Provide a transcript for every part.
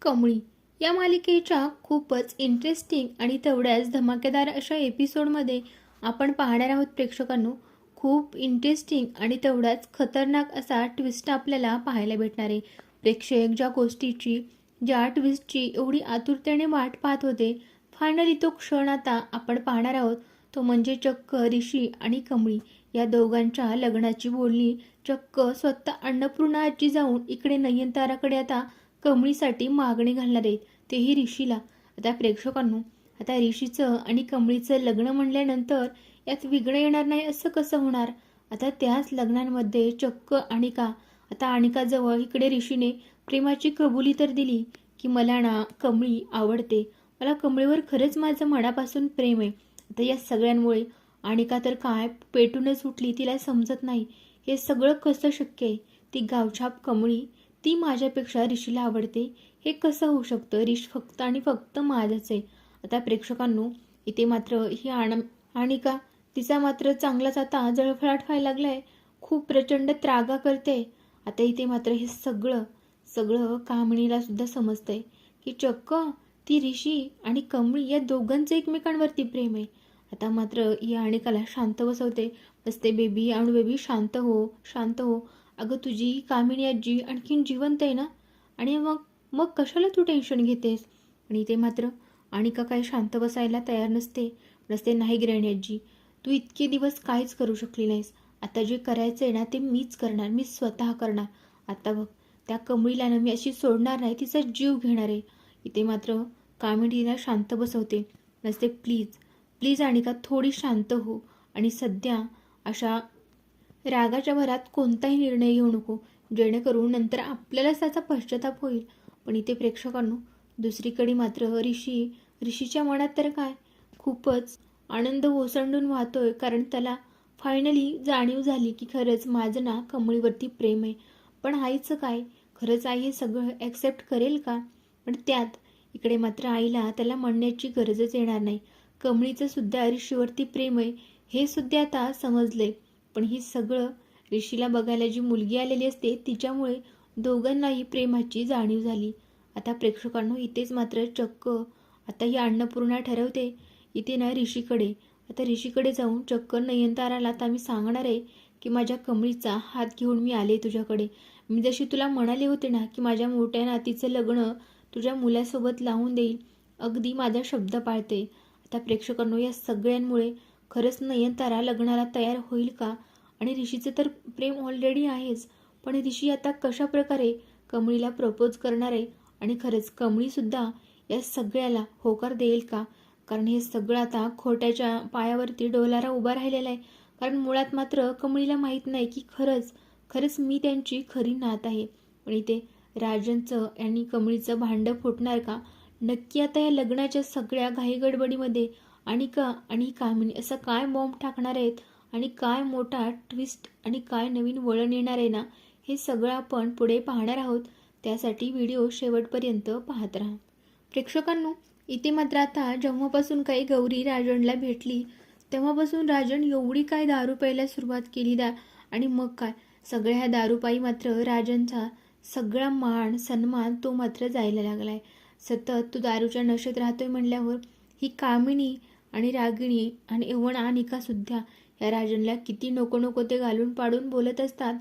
कमळी या मालिकेच्या खूपच इंटरेस्टिंग आणि तेवढ्याच धमाकेदार अशा एपिसोडमध्ये आपण पाहणार आहोत प्रेक्षकांनो. खूप इंटरेस्टिंग आणि तेवढाच खतरनाक असा ट्विस्ट आपल्याला पाहायला भेटणार आहे. प्रेक्षक ज्या ट्विस्टची एवढी आतुरतेने वाट पाहत होते, फायनली तो क्षण आता आपण पाहणार आहोत. तो म्हणजे चक्क ऋषी आणि कमळी या दोघांच्या लग्नाची बोलणी चक्क स्वतः अन्नपूर्णा आजी जाऊन इकडे नयनताराकडे आता कमळीसाठी मागणी घालणार आहेत, तेही ऋषीला. आता प्रेक्षकांनो, आता ऋषीचं आणि कमळीचं लग्न म्हणल्यानंतर यात विघ्न येणार नाही असं कसं होणार. आता त्याच लग्नांमध्ये चक्क अनिकाजवळ इकडे ऋषीने प्रेमाची कबुली तर दिली की मला ना कमळी आवडते, मला कमळीवर खरंच माझं मनापासून प्रेम आहे. आता या सगळ्यांमुळे अनिका तर काय पेटूनच उठली, तिला समजत नाही हे सगळं कसं शक्य आहे. ती गावछाप कमळी, ती माझ्यापेक्षा ऋषीला आवडते, हे कसं होऊ शकतं. ऋष फक्त आणि फक्त माझंच आहे. आता प्रेक्षकांनो, इथे मात्र ही अनिका तिचा मात्र चांगलाच आता जळफळाट व्हायला लागलाय, खूप प्रचंड त्रागा करते. आता इथे मात्र हे सगळं सगळं कामिनीला सुद्धा समजतंय की चक्क ती ऋषी आणि कमळी या दोघांचं एकमेकांवरती प्रेम आहे. आता मात्र या अनिकाला शांत बसवते, बसते, बेबी आणू बेबी, शांत हो शांत हो. अगं तुझी कामिनी आजी आणखीन जिवंत आहे ना, आणि मग मग कशाला तू टेन्शन घेतेस. आणि ते मात्र अनिका काय शांत बसायला तयार नसते. नाही गिराणी आजी, तू इतके दिवस काहीच करू शकली नाहीस, आता जे करायचं आहे ना ते मीच करणार, मी स्वतः करणार. आता बघ, त्या कमळीला ना मी अशी सोडणार नाही, तिचा जीव घेणार आहे. इथे मात्र कामिनीला शांत बसवते, नसते, प्लीज प्लीज अनिका थोडी शांत हो, आणि सध्या अशा रागाच्या भरात कोणताही निर्णय घेऊ नको, जेणेकरून नंतर आपल्यालाच त्याचा पश्चाताप होईल. पण इथे प्रेक्षकांनो, दुसरीकडे मात्र ऋषीच्या मनात तर काय खूपच आनंद ओसंडून वाहतोय, कारण त्याला फायनली जाणीव झाली की खरंच माझं ना कमळीवरती प्रेम आहे. पण आईचं काय, खरंच आई हे सगळं ॲक्सेप्ट करेल का. पण त्यात इकडे मात्र आईला त्याला म्हणण्याची गरजच येणार नाही. कमळीचं सुद्धा ऋषीवरती प्रेम आहे हे सुद्धा आता समजले. पण ही सगळं ऋषीला बघायला जी मुलगी आलेली असते तिच्यामुळे दोघांनाही प्रेमाची जाणीव झाली. आता प्रेक्षकांनो, इथेच मात्र चक्क आता ही अन्नपूर्णा ठरवते इथे ना ऋषीकडे, आता ऋषीकडे जाऊन चक्क नयनताराला आता मी सांगणार आहे की माझ्या कमळीचा हात घेऊन मी आले तुझ्याकडे. मी जशी तुला म्हणाले होते ना की माझ्या मोठ्या नातीचं लग्न तुझ्या मुलासोबत लावून देईल, अगदी माझा शब्द पाळते. आता प्रेक्षकांनो, या सगळ्यांमुळे खरंच नयनतारा लग्नाला तयार होईल का. आणि ऋषीचं तर प्रेम ऑलरेडी आहेच, पण ऋषी आता कशा प्रकारे कमळीला प्रपोज करणार आहे, आणि खरंच कमळीसुद्धा या सगळ्याला होकार देईल का. कारण हे सगळं आता खोट्याच्या पायावरती डोलारा उभा राहिलेला आहे. कारण मुळात मात्र कमळीला माहीत नाही की खरंच खरंच मी त्यांची खरी नात आहे. पण इथे राजनचं आणि कमळीचं भांडं फुटणार का. नक्की आता या लग्नाच्या सगळ्या घाईगडबडीमध्ये अनिका आणि कामिनी असं काय बॉम्ब टाकणार आहेत, आणि काय मोठा ट्विस्ट आणि काय नवीन वळण येणार आहे ना, हे सगळं आपण पुढे पाहणार आहोत. त्यासाठी व्हिडिओ शेवटपर्यंत पाहत राहा. प्रेक्षकांनो, इथे मात्र आता जेव्हापासून काही गौरी राजनला भेटली तेव्हापासून राजन एवढी काय दारू प्यायला सुरुवात केली आणि मग काय सगळ्या ह्या दारूपायी मात्र राजनचा सगळा मान सन्मान तो मात्र जायला लागलाय. सतत तो दारूच्या नशेत राहतोय म्हणल्यावर ही कामिनी आणि रागिणी आणि एवढ अनिकासुद्धा या राजनला किती नको नको ते घालून पाडून बोलत असतात.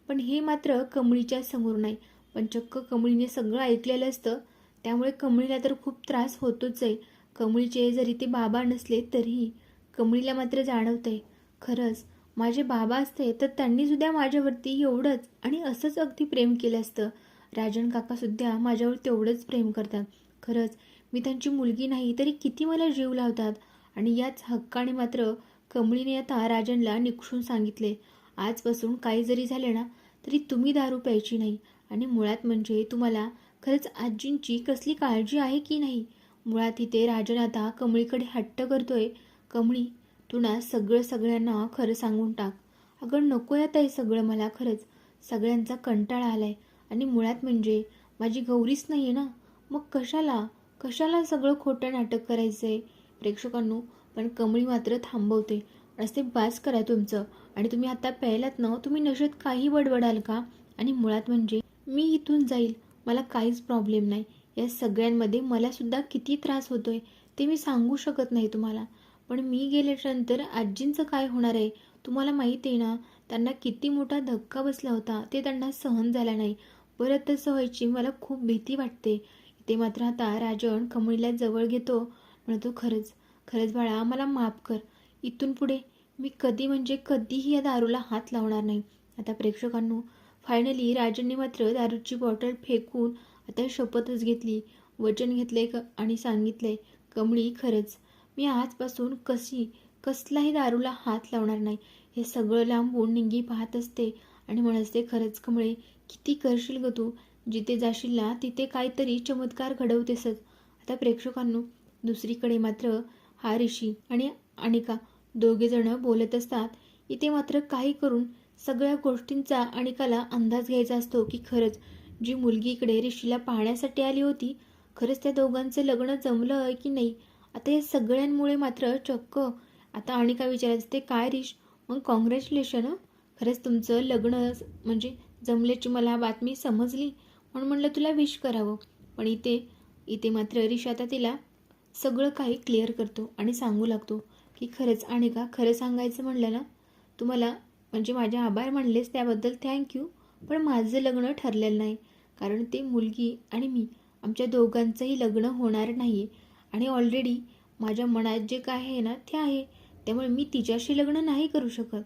पण हे मात्र कमळीच्या समोर नाही. पण चक्क कमळीने सगळं ऐकलेलं असतं, त्यामुळे कमळीला तर खूप त्रास होतोच आहे. कमळीचे जरी ते बाबा नसले तरीही कमळीला मात्र जाणवतंय, खरंच माझे बाबा असते तर त्यांनीसुद्धा माझ्यावरती एवढंच आणि असंच अगदी प्रेम केलं असतं. राजन काकासुद्धा माझ्यावर तेवढंच प्रेम करतात. खरंच मी त्यांची मुलगी नाही तरी किती मला जीव लावतात. आणि याच हक्काने मात्र कमळीने आता राजनला निक्षून सांगितले, आजपासून काही जरी झाले ना तरी तुम्ही दारू प्यायची नाही. आणि मुळात म्हणजे तुम्हाला खरंच आजींची कसली काळजी आहे की नाही. मुळात इथे राजन आता कमळीकडे हट्ट करतोय, कमळी तू ना सगळ्यांना खरं सांगून टाक. अगं नको आता हे सगळं, मला खरंच सगळ्यांचा कंटाळा आलाय. आणि मुळात म्हणजे माझी गौरीच नाही आहे ना, मग कशाला सगळं खोटं नाटक करायचंय. प्रेक्षकांनो, पण कमळी मात्र थांबवते, असते बास करा तुमचं, आणि तुम्ही आता प्यायलात ना, तुम्ही नशेत काही बडबडाल का. आणि मुळात म्हणजे मी इथून जाईल, मला काहीच प्रॉब्लेम नाही. या सगळ्यांमध्ये मलासुद्धा किती त्रास होतोय ते मी सांगू शकत नाही तुम्हाला. पण मी गेल्याच्यानंतर आजींचं काय होणार आहे तुम्हाला माहीत आहे ना. त्यांना किती मोठा धक्का बसला होता ते त्यांना सहन झाला नाही. परत तसं व्हायची मला खूप भीती वाटते. ते मात्र आता राजन कमळीला जवळ घेतो, म्हणतो खरंच खरंच बाळा मला माफ कर. इथून पुढे मी कधी म्हणजे कधीही या दारूला हात लावणार नाही. आता प्रेक्षकांनो, फायनली राजनने मात्र दारूची बॉटल फेकून आता शपथच घेतली, वचन घेतले आणि सांगितले, कमळी खरंच मी आजपासून कसलाही दारूला हात लावणार नाही. हे सगळं लांबून निंगी पाहत असते आणि म्हणत असते, खरंच कमळे किती करशील ग तू, जिथे जाशील ना तिथे काहीतरी चमत्कार घडवतेसच. आता प्रेक्षकांनो, दुसरीकडे मात्र हा ऋषी आणि अनिका दोघे जण बोलत असतात. इथे मात्र काही करून सगळ्या गोष्टींचा अनिकाला अंदाज घ्यायचा असतो की खरंच जी मुलगी इकडे ऋषीला पाहण्यासाठी आली होती, खरंच त्या दोघांचं लग्न जमलं की नाही. आता या सगळ्यांमुळे मात्र चक्क आता अनिका विचारत असते, काय ऋष मग कॉंग्रॅच्युलेशन, खरंच तुमचं लग्न म्हणजे जमल्याची मला बातमी समजली म्हणून म्हणलं तुला विश करावं. पण इथे इथे मात्र ऋष आता तिला सगळं काही क्लिअर करतो आणि सांगू लागतो की खरंच अनिका, खरं सांगायचं म्हणलं ना, तुम्हाला म्हणजे माझे आभार मानलेस त्याबद्दल थँक्यू, पण माझं लग्न ठरलेलं नाही. कारण ते मुलगी आणि मी आमच्या दोघांचंही लग्न होणार नाही आणि ऑलरेडी माझ्या मनात जे काय आहे ना ते आहे, त्यामुळे मी तिच्याशी लग्न नाही करू शकत.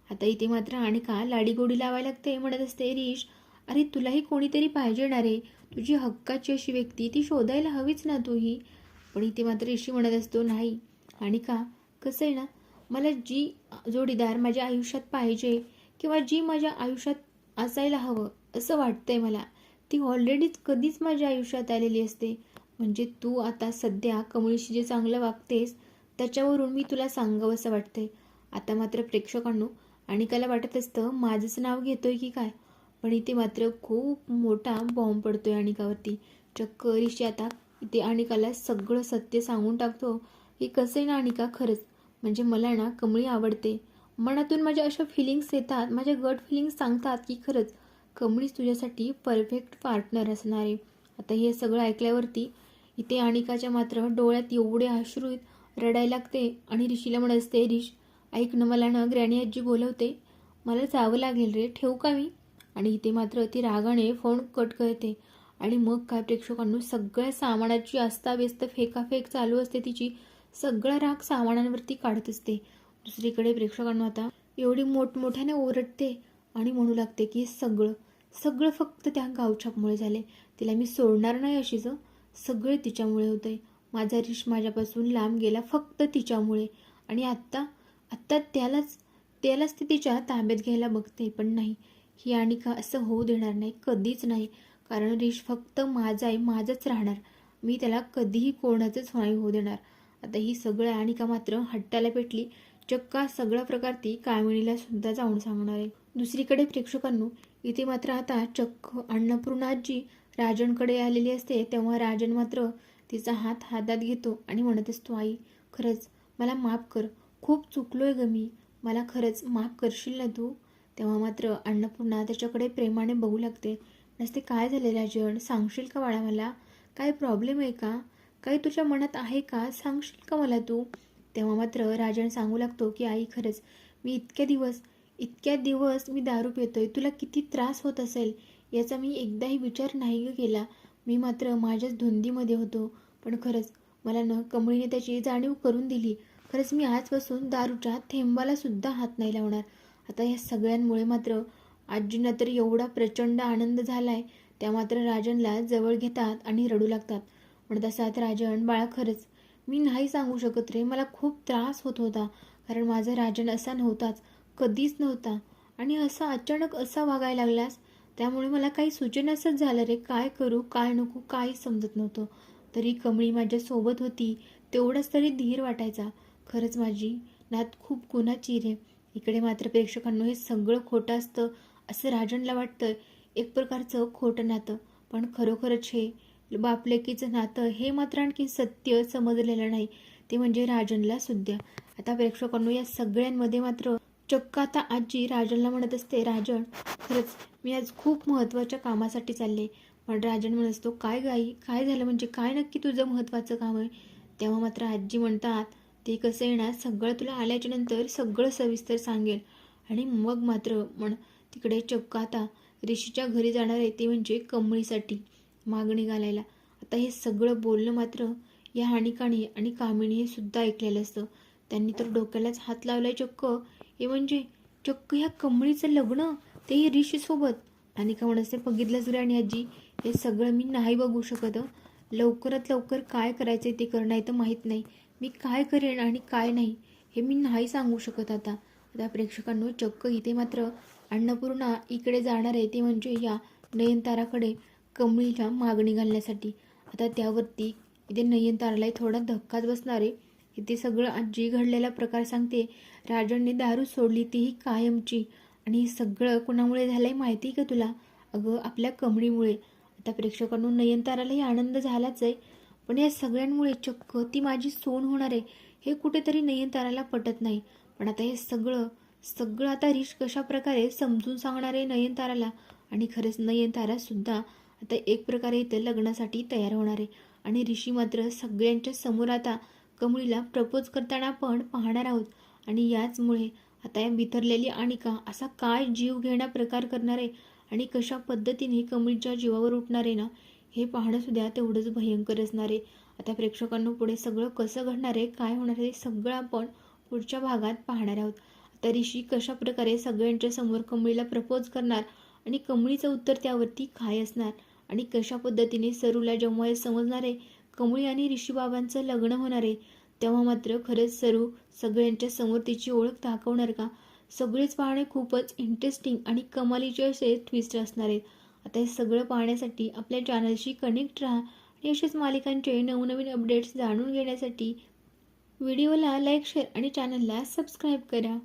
आता इथे मात्र अनिका लाडीगोडी लावायला लागते, म्हणत असते, ऋष अरे तुलाही कोणीतरी पाहिजे ना रे, तुझी हक्काची अशी व्यक्ती ती शोधायला हवीच ना तूही. पण इथे मात्र ऋषी म्हणत असतो, नाही अनिका, कसं आहे ना, मला जी जोडीदार माझ्या आयुष्यात पाहिजे किंवा जी माझ्या आयुष्यात असायला हवं असं वाटतंय मला, ती ऑलरेडीच कधीच माझ्या आयुष्यात आलेली असते. म्हणजे तू आता सध्या कमळीशी जे चांगलं वागतेस त्याच्यावरून मी तुला सांगावं असं वाटतंय. आता मात्र प्रेक्षकांनो, अनिकाला वाटत असतं माझंच नाव घेतोय की काय, पण इथे मात्र खूप मोठा बॉम्ब पडतोय अनिकावरती. चक्क ऋषी आता इथे अनिकाला सगळं सत्य सांगून टाकतो की कसं आहे ना अनिका, खरंच म्हणजे मला ना कमळी आवडते. मनातून माझ्या अशा फिलिंग्स येतात, माझ्या गट फिलिंग्स सांगतात की खरंच कमळीच तुझ्यासाठी परफेक्ट पार्टनर असणार आहे. आता हे सगळं ऐकल्यावरती इथे अनिकाच्या मात्र डोळ्यात एवढे अश्रू रडायला लागते आणि ऋषीला म्हणत असते, ऋष ऐक ना, मला ना ग्रॅनी आजी बोलवते, मला जावं लागेल रे, ठेवू का मी. आणि इथे मात्र ती रागाने फोन कट करते आणि मग काय प्रेक्षकांनो, सगळ्या सामानाची अस्ताव्यस्त फेकाफेक चालू असते तिची, सगळा राग सामानांवरती काढत असते. दुसरीकडे प्रेक्षकांना आता एवढी मोठमोठ्याने ओरडते आणि म्हणू लागते की सगळं सगळं फक्त त्या गावछापमुळे झाले, तिला मी सोडणार नाही अशीच, सगळे तिच्यामुळे होते, माझा ऋष माझ्यापासून लांब गेला फक्त तिच्यामुळे. आणि आत्ता आत्ता त्यालाच त्यालाच ती तिच्या ताब्यात घ्यायला बघते, पण नाही, ही अनिका असं होऊ देणार नाही, कधीच नाही. कारण ऋष फक्त माझा आहे, माझंच राहणार, मी त्याला कधीही कोणाचंच नाही होऊ देणार. आता ही सगळं अनिका मात्र हट्टाला पेटली, चक्का सगळा प्रकार ती कामिणीला सुद्धा जाऊन सांगणार आहे. दुसरीकडे प्रेक्षकांनो, इथे मात्र आता चक्क अन्नपूर्णाजी राजनकडे आलेली असते, तेव्हा राजन मात्र तिचा हात हातात घेतो आणि म्हणत असतो, आई खरंच मला माफ कर, खूप चुकलोय ग मी, मला खरंच माफ करशील ना तू. तेव्हा मात्र अन्नपूर्णा त्याच्याकडे प्रेमाने बघू लागते, नसते काय झाले राजन, सांगशील का बाळा मला, काय प्रॉब्लेम आहे का, काही तुझ्या मनात आहे का, सांगशील का मला तू. तेव्हा मात्र राजन सांगू लागतो की आई खरंच मी इतक्या दिवस मी दारू पितोय, तुला किती त्रास होत असेल याचा मी एकदाही विचार नाही केला, मी मात्र माझ्याच धुंदीमध्ये होतो. पण खरंच मला न कमळीने त्याची जाणीव करून दिली, खरंच मी आजपासून दारूच्या थेंबाला सुद्धा हात नाही लावणार. आता या सगळ्यांमुळे मात्र आजींना तर एवढा प्रचंड आनंद झालाय, त्या मात्र राजनला जवळ घेतात आणि रडू लागतात. म्हणत असतात, राजन बाळा खरंच मी नाही सांगू शकत रे, मला खूप त्रास होत होता, कारण माझा राजन असा नव्हताच, कधीच नव्हता, आणि असा अचानक असा वागायला लागलास त्यामुळे मला काही सुचेनासच झालं रे, काय करू काय नको काही समजत नव्हतं. तरी कमळी माझ्यासोबत होती तेवढंच तरी धीर वाटायचा, खरंच माझी नात खूप गुणाची रे. इकडे मात्र प्रेक्षकांना हे सगळं खोटं असतं असं राजनला वाटतं, एक प्रकारचं खोटं नातं, पण खरोखरच हे बापलेकीचं नातं हे मात्र आणखी सत्य समजलेलं नाही, ते म्हणजे राजनला सुद्धा. आता प्रेक्षकांनो, या सगळ्यांमध्ये मात्र चक्क आता आजी राजनला म्हणत असते, राजन खरंच मी आज खूप महत्त्वाच्या कामासाठी चालले, पण राजन म्हणत असतो, काय गाई काय झालं, म्हणजे काय नक्की तुझं महत्त्वाचं काम आहे. तेव्हा मात्र आजी म्हणतात, ते कसं येणार सगळं तुला आल्याच्या नंतर सगळं सविस्तर सांगेल. आणि मग मात्र तिकडे चक्क आता ऋषीच्या घरी जाणार आहे, ते म्हणजे कमळीसाठी मागणी घालायला. आता हे सगळं बोलणं मात्र या हानिकाणी आणि कामिणी हे सुद्धा ऐकलेलं असतं. त्यांनी तर डोक्यालाच हात लावलाय चक्क. हे म्हणजे चक्क ह्या कमळीचं लग्न, तेही ऋषीसोबत. आणि का म्हणत बघितलंच रे आणि आजी, हे सगळं मी नाही बघू शकत. लवकरात लवकर काय करायचं ते करणं, तर माहीत नाही मी काय करेन आणि काय नाही हे मी नाही सांगू शकत. आता प्रेक्षकांनो, चक्क इथे मात्र अन्नपूर्णा इकडे जाणार आहे, ते म्हणजे या नयनताराकडे कमळीला मागणी घालण्यासाठी. आता त्यावरती इथे नयनतारालाही थोडा धक्काच बसणार आहे. इथे सगळं आजी घडलेला प्रकार सांगते. राजनने दारू सोडली, तीही कायमची. आणि हे सगळं कोणामुळे झालंय माहिती आहे का तुला? अगं आपल्या कमळीमुळे. आता प्रेक्षकांनो, नयनतारालाही आनंद झालाच आहे, पण या सगळ्यांमुळे चक्क ती माझी सून होणार आहे हे कुठेतरी नयनताराला पटत नाही. पण आता हे सगळं आता ऋष कशा प्रकारे समजून सांगणार आहे नयनताराला. आणि खरंच नयनतारा सुद्धा आता एक प्रकारे इथे लग्नासाठी तयार होणार आहे. आणि ऋषी मात्र सगळ्यांच्या समोर आता कमळीला प्रपोज करताना आपण पाहणार आहोत. आणि याचमुळे आता या बिथरलेली अनिका असा काय जीव घेणा प्रकार करणार आहे आणि कशा पद्धतीने कमळीच्या जीवावर उठणार आहे ना, हे पाहणं सुद्धा तेवढंच भयंकर असणार आहे. आता प्रेक्षकांना पुढे सगळं कसं घडणार आहे, काय होणार आहे, सगळं आपण पुढच्या भागात पाहणार आहोत. आता ऋषी कशा प्रकारे सगळ्यांच्या समोर कमळीला प्रपोज करणार आणि कमळीचं उत्तर त्यावरती काय असणार आणि कशा पद्धतीने सरूला जेव्हा हे समजणार आहे कमळी आणि ऋषीबाबांचं लग्न होणार आहे, तेव्हा मात्र खरंच सरू सगळ्यांच्या समोर तिची ओळख दाखवणार का? सगळेच पाहणे खूपच इंटरेस्टिंग आणि कमालीचे असे ट्विस्ट असणार आहेत. आता हे सगळं पाहण्यासाठी आपल्या चॅनलशी कनेक्ट राहा आणि असेच मालिकांचे नवनवीन अपडेट्स जाणून घेण्यासाठी व्हिडिओला लाईक, शेअर आणि चॅनलला सबस्क्राईब करा.